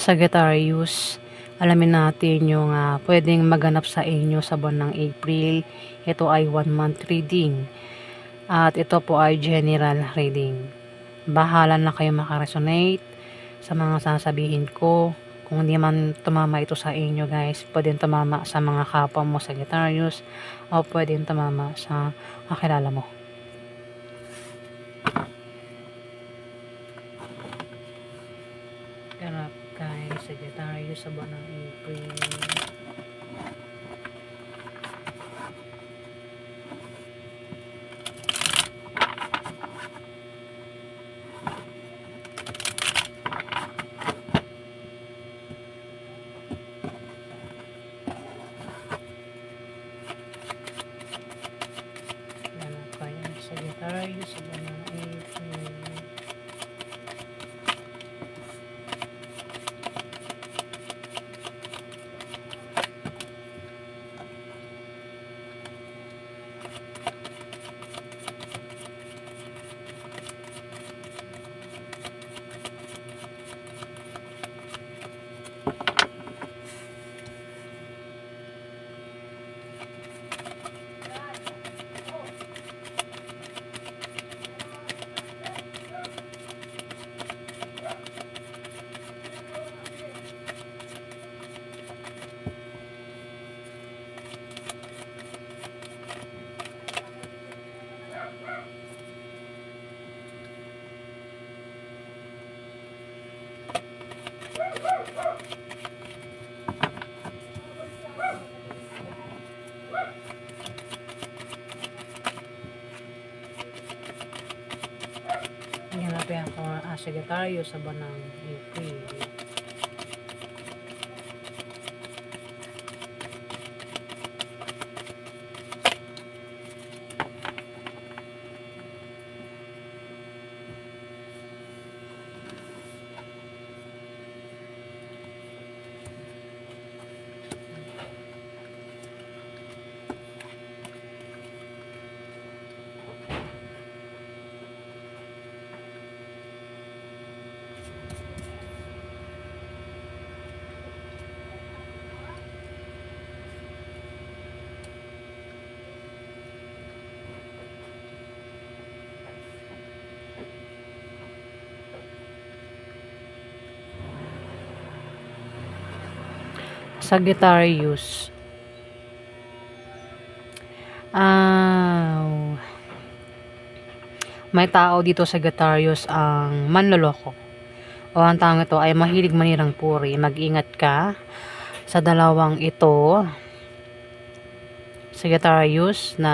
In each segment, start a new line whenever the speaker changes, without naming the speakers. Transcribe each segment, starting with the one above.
Sagittarius, alamin natin yung pwedeng maganap sa inyo sa buwan ng April. Ito ay 1 month reading. At ito po ay general reading. Bahala na kayo makaresonate sa mga sasabihin ko. Kung hindi man tumama ito sa inyo guys, pwedeng tumama sa mga kapwa mo Sagittarius o pwedeng tumama sa kakilala mo. Ganap guys, Sagittarius sa buwan ng April. Sagittarius sa buwan ng April. Hanapin ako Sagittarius sa buwan ng April. Sagittarius. May tao dito Sagittarius ang manloloko. O ang taong ito ay mahilig manirang puri. Mag-ingat ka sa dalawang ito. Sagittarius na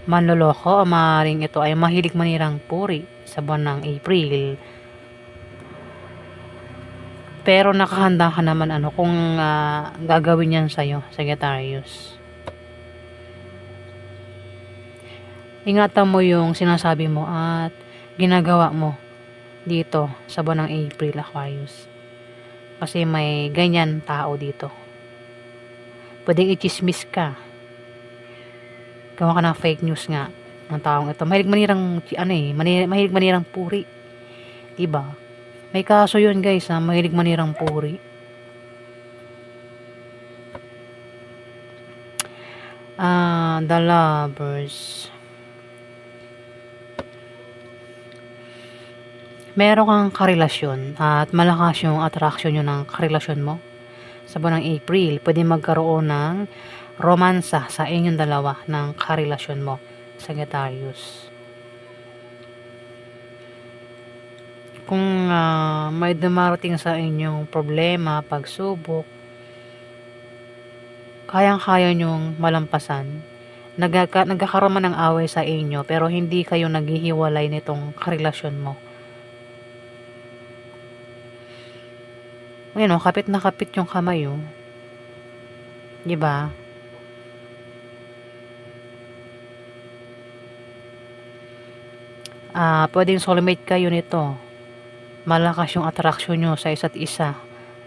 manloloko o maaaring ito ay mahilig manirang puri sa buwan ng April. Pero nakahanda ka naman kung gagawin yan sa'yo, Sagittarius. Ingatan mo yung sinasabi mo at ginagawa mo dito sa buwan ng April, Aquarius. Kasi may ganyan tao dito. Pwedeng i-chismis ka. Gawa ka ng fake news nga ng taong ito. Mahilig manirang, mahilig manirang puri. Diba? May kaso yun guys, mahilig manirang puri. The Lovers. Meron kang karelasyon at malakas yung attraction nyo ng karelasyon mo sa buwan ng April. Pwede magkaroon ng romansa sa inyong dalawa ng karelasyon mo, Sagittarius. Kung may dumarating sa inyong problema, pagsubok, kayang-kaya nyong malampasan. Nagkakaroon man ng away sa inyo pero hindi kayo naghihiwalay nitong karelasyon mo. Ayun kapit na kapit yung kamay diba? Pwedeng soulmate kayo nito. Malakas yung attraction nyo sa isa't isa.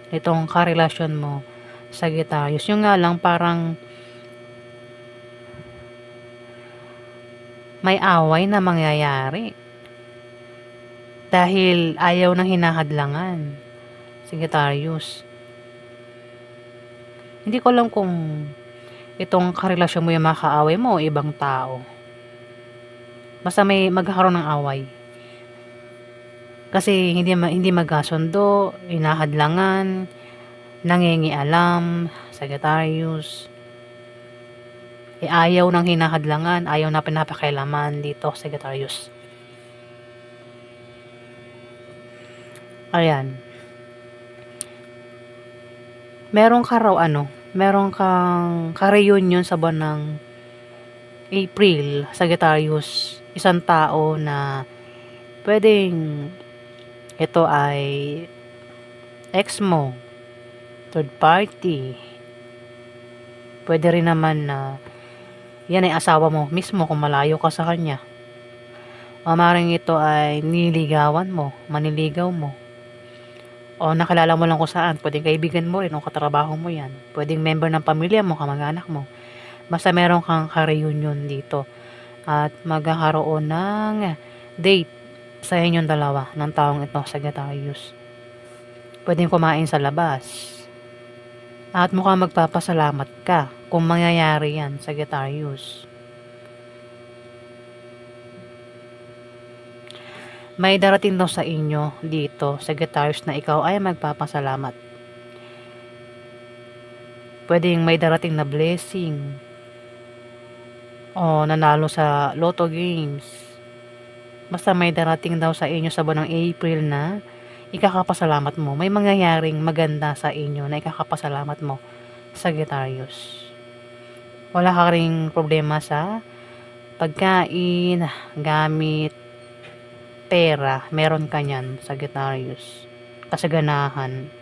itong karelasyon mo, Sagittarius. Yung nga lang parang may away na mangyayari dahil ayaw ng hinahadlangan, Sagittarius. Hindi ko alam kung itong karelasyon mo yung makaaway mo o ibang tao. Basta may magkakaroon ng away. Kasi hindi magkasundo, hinahadlangan, nangingialam, Sagittarius. Ayaw ng hinahadlangan, ayaw na pinapakailaman dito, Sagittarius. Ayan. Meron kang ka-reunion sa buwan ng April, Sagittarius. Isang tao na pwedeng ito ay ex mo, third party. Pwede rin naman na yan ay asawa mo mismo kung malayo ka sa kanya. O maaaring ito ay niligawan mo, maniligaw mo. O nakilala mo lang kung saan. Pwedeng kaibigan mo rin o katrabaho mo yan. Pwedeng member ng pamilya mo, kamag-anak mo. Basta meron kang ka-reunion dito. At magkakaroon ng date sa inyong dalawa ng taong ito, Sagittarius. Pwedeng kumain sa labas. At mukhang magpapasalamat ka kung mangyayari yan, Sagittarius. May darating daw sa inyo dito, Sagittarius, na ikaw ay magpapasalamat. Pwedeng may darating na blessing. O nanalo sa Lotto games. Basta may darating daw sa inyo sa buwan ng April na ikakapasalamat mo. May mangyayaring maganda sa inyo na ikakapasalamat mo, Sagittarius. Wala ka ring problema sa pagkain, gamit, pera. Meron ka niyan, Sagittarius. Kasaganahan.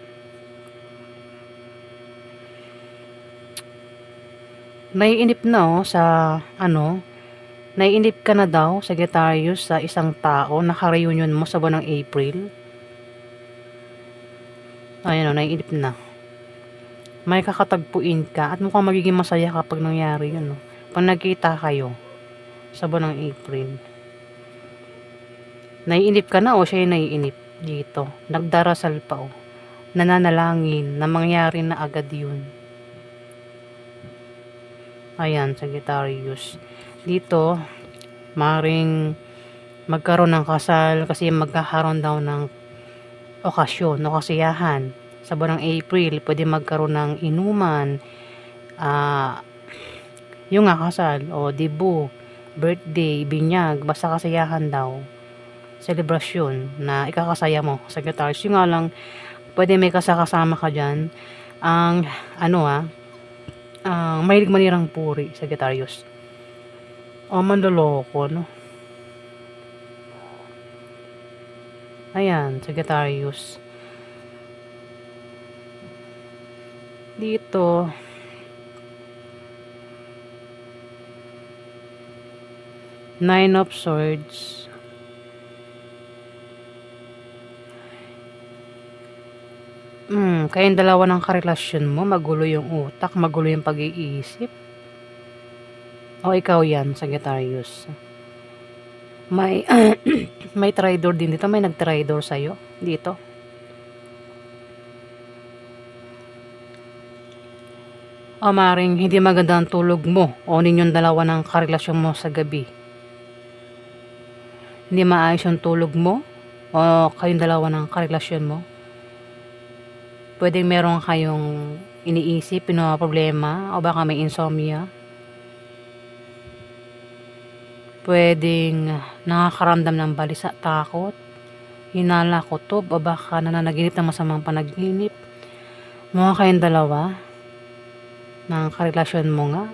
Naiinip na naiinip ka na daw, Sagittarius, sa isang tao na ka-reunion mo sa buwan ng April. Ayan naiinip na. May kakatagpuin ka at mukhang magiging masaya kapag nangyari yun. Pag nagkita kayo sa buwan ng April. Naiinip ka na o siya yung naiinip dito. Nagdarasal pa nananalangin na mangyari na agad yun. Ayan, Sagittarius. Dito, maring magkaroon ng kasal kasi magkakaroon daw ng okasyon o kasiyahan. Sa buwan ng April, pwede magkaroon ng inuman, yung nga kasal, o debut, birthday, binyag, basta kasiyahan daw. Selebrasyon na ikakasaya mo, Sagittarius. Yung nga lang, pwede may kasama ka dyan. Ang mahilig manirang puri, Sagittarius. O manloloko, no? Ayan, Sagittarius. Dito, Nine of Swords. Kayong dalawa ng karelasyon mo, magulo yung utak, magulo yung pag-iisip. O ikaw yan, Sagittarius. May may traitor din dito, may nag-traitor sa'yo dito. O maring hindi maganda ang tulog mo o ninyong dalawa ng karelasyon mo sa gabi. Hindi maayos yung tulog mo o kayong dalawa ng karelasyon mo. Pwedeng meron kayong iniisip, problema o baka may insomnia. Pwedeng nakakaramdam ng balisa, takot, hinala, kutob o baka nananaginip ng masamang panaginip. Mga kayong dalawa ng karelasyon mo nga.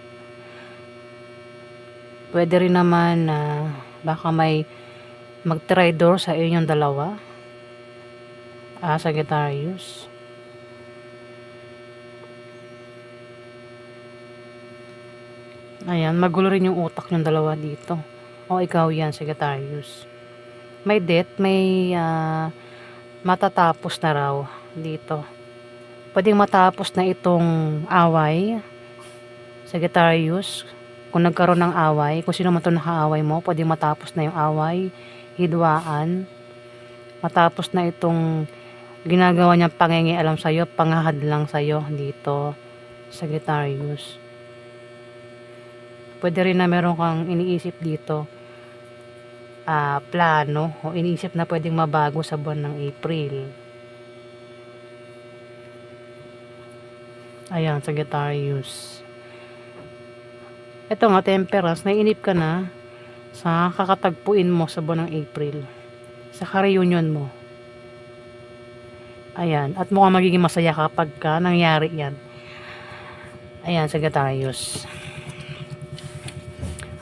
Pwede rin naman na baka may mag-traitor sa inyong dalawa, Sagittarius. Ayan, magulo rin yung utak ng dalawa dito. O ikaw yan, Sagittarius. May death, may matatapos na raw dito. Pwedeng matapos na itong away, Sagittarius. Kung nagkaroon ng away, kung sino man ito nakaaway mo, pwedeng matapos na yung away, hidwaan. Matapos na itong ginagawa niyang pangingialam sa'yo, panghahadlang sa'yo dito, Sagittarius. Pwede rin na meron kang iniisip dito, plano, o iniisip na pwedeng mabago sa buwan ng April. Ayan, Sagittarius. Ito nga, Temperance, naiinip ka na sa kakatagpuin mo sa buwan ng April. Sa ka-reunion mo. Ayan, at mukhang magiging masaya kapag nangyari yan. Ayan, Sagittarius.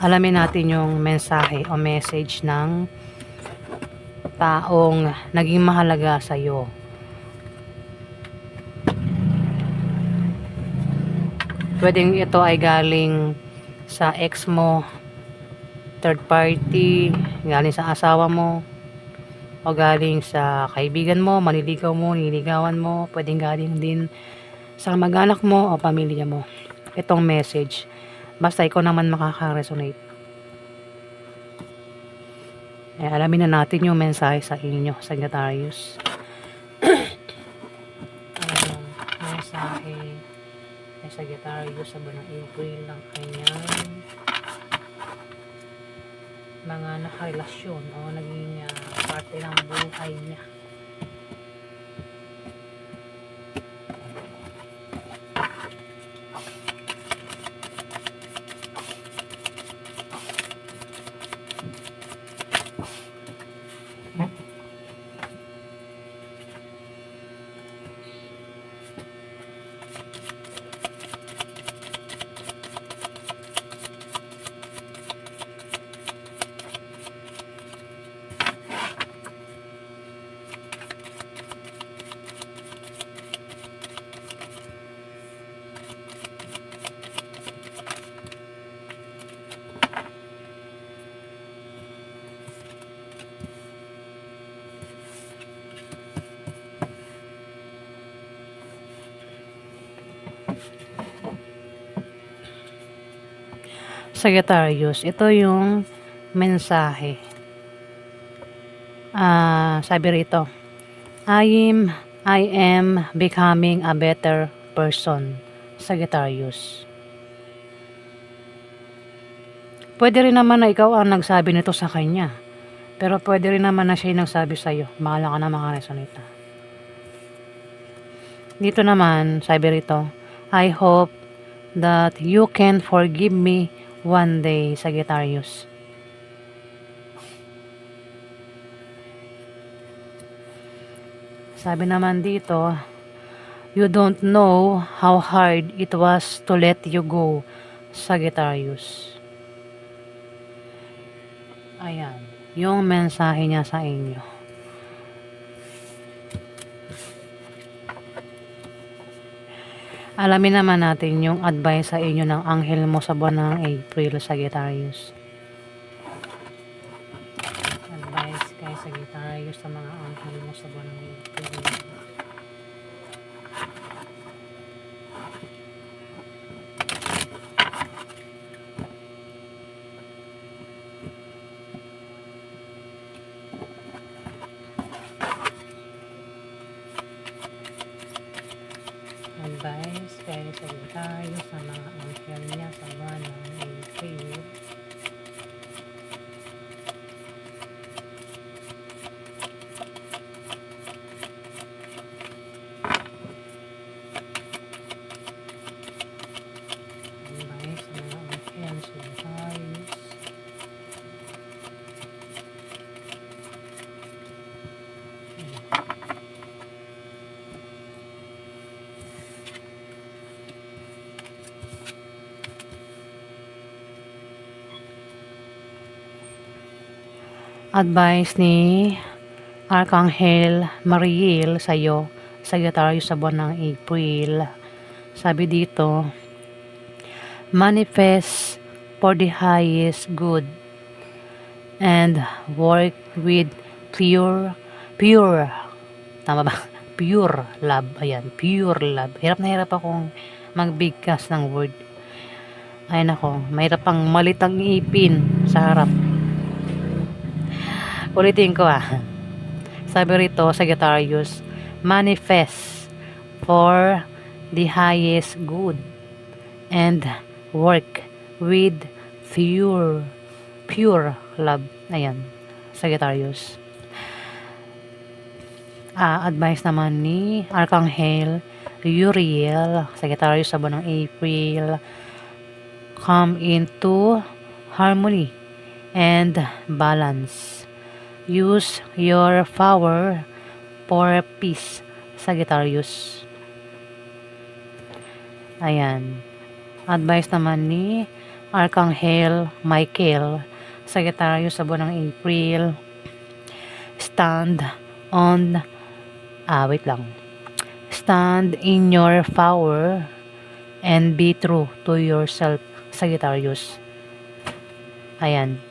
Alamin natin yung mensahe o message ng taong naging mahalaga sa'yo. Pwedeng ito ay galing sa ex mo, third party, galing sa asawa mo, o galing sa kaibigan mo, maniligaw mo, nililigawan mo, pwedeng galing din sa mag-anak mo o pamilya mo. Itong message. Basta ikaw naman makaka-resonate. Alamin na natin yung mensahe sa inyo, Sagittarius. Mensahe ay Sagittarius sa buwan ng April ng kanyang mga nakarelasyon o naging parte ng buhay niya. Sagittarius, ito yung mensahe. Sabi rito, I am becoming a better person, Sagittarius. Pwede rin naman na ikaw ang nagsabi nito sa kanya. Pero pwede rin naman na siya yung nagsabi sa'yo. Bahala ka na makaresonate. Dito naman, sabi rito, I hope that you can forgive me one day, Sagittarius. Sabi naman dito, you don't know how hard it was to let you go, Sagittarius. Ayan, yung mensahe niya sa inyo. Alamin naman natin yung advice sa inyo ng anghel mo sa buwan ng April, Sagittarius. Advice kay Sagittarius sa mga anghel mo sa buwan ng April. Advice kay Sagittarius sa mga anghel niya sa buwan ng April. Advice sa mga anghel Sagittarius. Advice ni Archangel Mariel sa iyo, Sagittarius, sa buwan ng April. Sabi dito, manifest for the highest good and work with pure, tama ba? pure love. Ayan, pure love. Hirap na hirap akong magbigkas ng word. Ay nako, mahirap pang malitang ipin sa harap. Ulitin ko Sabi rito, Sagittarius, manifest for the highest good and work with pure love. Ayan, Sagittarius. Advice naman ni Archangel Uriel, Sagittarius sa buwan ng April, come into harmony and balance. Use your power for peace, Sagittarius. Ayan. Advice naman ni Archangel Michael, Sagittarius sa buwan ng April, stand Stand in your power and be true to yourself, Sagittarius. Ayan.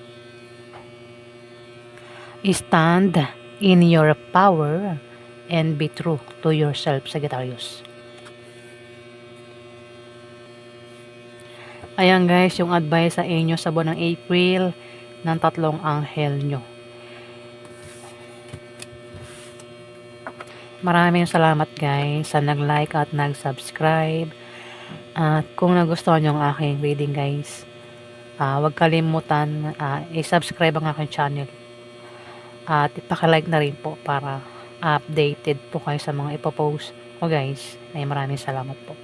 Stand in your power and be true to yourself, Sagittarius. Ayan guys, yung advice sa inyo sa buwan ng April ng 3 anghel nyo. Maraming salamat guys sa nag-like at nag-subscribe. At kung nagustuhan nyo ang aking reading guys, huwag kalimutan i-subscribe ang aking channel. At ipaka-like na rin po para updated po kayo sa mga ipopost ko guys. Ay maraming salamat po.